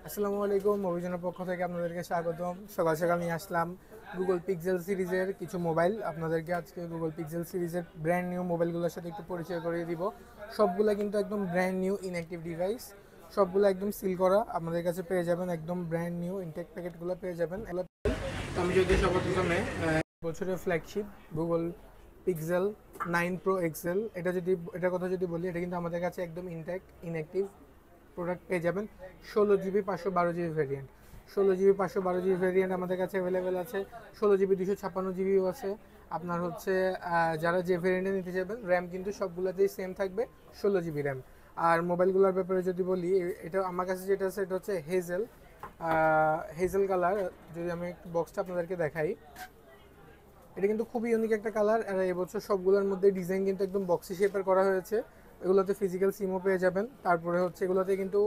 আসসালামু আলাইকুম, অভিযানের পক্ষ থেকে আপনাদেরকে স্বাগতম। সকাল সকাল নিয়ে আসলাম গুগল পিক্সেল সিরিজের কিছু মোবাইল। আপনাদেরকে আজকে গুগল পিক্সেল সিরিজের ব্র্যান্ড নিউ মোবাইলগুলোর সাথে একটু পরিচয় করিয়ে দিব। সবগুলো কিন্তু একদম ব্র্যান্ড নিউ ইনঅ্যাক্টিভ ডিভাইস, সবগুলো একদম সিল করা আপনাদের কাছে পেয়ে যাবেন। একদম ব্র্যান্ড নিউ ইনটেক প্যাকেটগুলো পেয়ে যাবেন। তো আমি যদি সবার প্রথমে বছরের flagship Google Pixel 9 Pro XL এটার কথা যদি বলি, এটা কিন্তু আমাদের কাছে একদম ইনটেক ইনঅ্যাক্টিভ প্রোডাক্ট পেয়ে যাবেন। 16 GB 512 GB variant, 16 GB 512 GB variant আমাদের কাছে অ্যাভেলেবেল আছে। 16 জিবি 256 জিবিও আছে। আপনার হচ্ছে যারা যে ভ্যারিয়েন্টে নিতে যাবেন, র্যাম কিন্তু সবগুলোতেই সেম থাকবে, 16 জিবি র্যাম। আর মোবাইলগুলোর ব্যাপারে যদি বলি, এটা আমার কাছে যেটা আছে এটা হচ্ছে হেজেল কালার। যদি আমি বক্সটা আপনাদেরকে দেখাই, এটা কিন্তু খুবই ইউনিক একটা কালার। আর এবছর সবগুলোর মধ্যে ডিজাইন কিন্তু একদম বক্সি শেপের করা হয়েছে। এগুলোতে ফিজিক্যাল সিমও পেয়ে যাবেন। তারপরে হচ্ছে এগুলোতে কিন্তু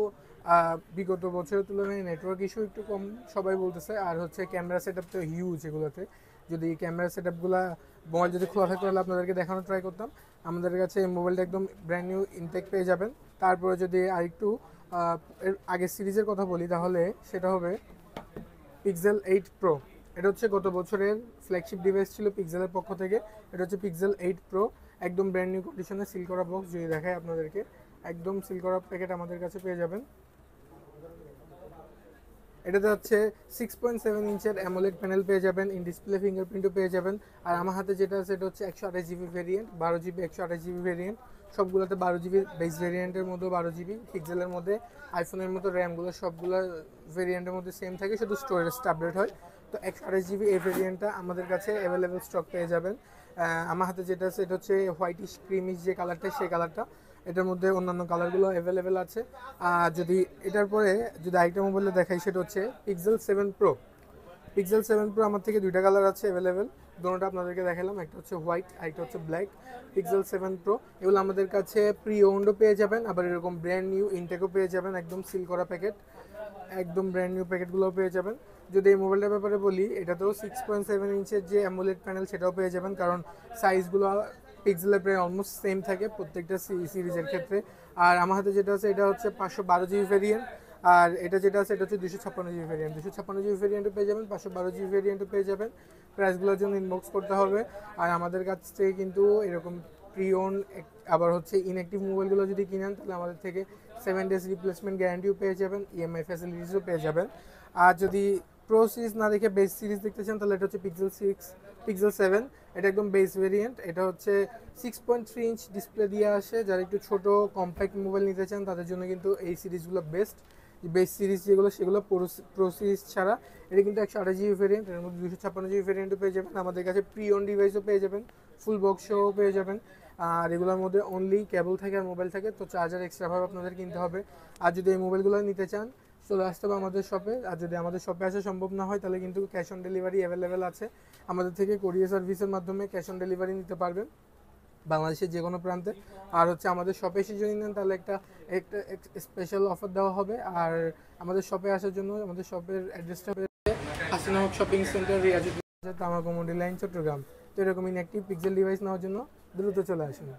বিগত বছরের তুলনায় নেটওয়ার্ক ইস্যু একটু কম সবাই বলতেছে। আর হচ্ছে ক্যামেরা সেট আপ তো হিউজ এগুলোতে। যদি ক্যামেরা সেট আপগুলো মোবাইল যদি খোলা থাকতে হলে আপনাদেরকে দেখানো ট্রাই করতাম। আমাদের কাছে এই মোবাইলটা একদম ব্র্যান্ড নিউ ইনটেক পেয়ে যাবেন। তারপরে যদি আরেকটু এর আগের সিরিজের কথা বলি, তাহলে সেটা হবে পিক্সেল 8 প্রো। এটা হচ্ছে গত বছরের ফ্ল্যাগশিপ ডিভাইস ছিল পিক্সেলের পক্ষ থেকে। এটা হচ্ছে পিক্সেল 8 প্রো, একদম ব্র্যান্ড নিউ কন্ডিশনে সিল করা বক্স। যদি দেখায় আপনাদেরকে, একদম সিল করা প্যাকেট আমাদের কাছে পেয়ে যাবেন। এটাতে হচ্ছে 6.7 ইঞ্চের অ্যামোলেড প্যানেল পেয়ে যাবেন, ইন ডিসপ্লে ফিঙ্গারপ্রিন্টও পেয়ে যাবেন। আর আমার হাতে যেটা আছে এটা হচ্ছে 128 GB variant, 12 GB 128 GB variant. সবগুলোতে 12 জিবি বেস ভেরিয়েন্টের মধ্যে 12 জিবি, পিক্সেলের মধ্যে আইফোনের মতো র্যামগুলো সবগুলো ভেরিয়েন্টের মধ্যে সেম থাকে, শুধু স্টোরেজটা আপডেট হয়। তো 128 জিবি এই ভেরিয়েন্টটা আমাদের কাছে অ্যাভেলেবেল স্টক পেয়ে যাবেন। আমার হাতে যেটা আছে এটা হচ্ছে হোয়াইটিশ ক্রিমিশ যে কালারটা, সেই কালারটা। এটার মধ্যে অন্যান্য কালারগুলো অ্যাভেলেবেল আছে। আর যদি এটার পরে যদি আরেকটা মোবাইলে দেখাই, সেটা হচ্ছে পিক্সেল 7 প্রো। পিক্সেল 7 প্রো আমার থেকে দুইটা কালার আছে অ্যাভেলেবেল, দুটোটা আপনাদেরকে দেখালাম। একটা হচ্ছে হোয়াইট আর একটা হচ্ছে ব্ল্যাক। পিক্সেল 7 প্রো এগুলো আমাদের কাছে প্রি ওন্ডও পেয়ে যাবেন, আবার এরকম ব্র্যান্ড নিউ ইনটেকও পেয়ে যাবেন, একদম সিল করা প্যাকেট, একদম ব্র্যান্ড নিউ প্যাকেটগুলোও পেয়ে যাবেন। যদি এই মোবাইলটার ব্যাপারে বলি, এটাতেও 6.7 ইঞ্চের যে অ্যামোলেড প্যানেল সেটাও পেয়ে যাবেন, কারণ সাইজগুলো পিক্সেলের প্রায় অলমোস্ট সেম থাকে প্রত্যেকটা সিরিজের ক্ষেত্রে। আর আমার হাতে যেটা আছে এটা হচ্ছে 512 জিবি ভেরিয়েন্ট। আর এটা যেটা আছে এটা হচ্ছে 256 জিবি ভেরিয়েন্ট, 256 জিবি ভেরিয়েন্টও পেয়ে যাবেন, 512 জিবি ভেরিয়েন্টও পেয়ে যাবেন। প্রাইসগুলোর জন্য ইনবক্স করতে হবে। আর আমাদের কাছ থেকে কিন্তু এরকম প্রি ওন আবার হচ্ছে ইনঅ্যাক্টিভ মোবাইলগুলো যদি কিনেন, তাহলে আমাদের থেকে 7 ডেজ রিপ্লেসমেন্ট গ্যারান্টিও পেয়ে যাবেন, ইএমআই ফ্যাসিলিটিসও পেয়ে যাবেন। আর যদি প্রো সিরিজ না দেখে বেস সিরিজ দেখতে চান, তাহলে এটা হচ্ছে পিক্সেল 7। এটা একদম বেস ভেরিয়েন্ট। এটা হচ্ছে 6.3 ইঞ্চ ডিসপ্লে দিয়ে আসে। যারা একটু ছোট কম্প্যাক্ট মোবাইল নিতে চান, তাদের জন্য কিন্তু এই সিরিজগুলো বেস্ট। বেস সিরিজ যেগুলো, সেগুলো প্রো সিরিজ ছাড়া। এটা কিন্তু 128 জিবি ভেরিয়েন্ট, এর মধ্যে 256 জিবি ভেরিয়েন্টও পেয়ে যাবেন। আমাদের কাছে প্রি ওন ডিভাইসও পেয়ে যাবেন, ফুল বক্স সহ পেয়ে যাবেন। আর এগুলোর মধ্যে অনলি কেবল থাকে আর মোবাইল থাকে, তো চার্জার এক্সট্রাভাবে আপনাদের কিনতে হবে। আর যদি এই মোবাইলগুলো নিতে চান, চলে আসতে হবে আমাদের শপে। আর যদি আমাদের শপে আসা সম্ভব না হয়, তাহলে কিন্তু ক্যাশ অন ডেলিভারি অ্যাভেলেবেল আছে। আমাদের থেকে কোরিয়ার সার্ভিসের মাধ্যমে ক্যাশ অন ডেলিভারি নিতে পারবেন বাংলাদেশের যে কোনো প্রান্তে। আর হচ্ছে আমাদের শপে এসে যদি নেন, তাহলে একটা একটা স্পেশাল অফার দেওয়া হবে। আর আমাদের শপে আসার জন্য আমাদের শপের অ্যাড্রেসটা হবে Hasina Haque shopping centre, Riazuddin Tamakumundi line, Chattogram. তো এরকম ইনঅ্যাক্টিভ পিক্সেল ডিভাইস নেওয়ার জন্য দ্রুত চলে আসুন।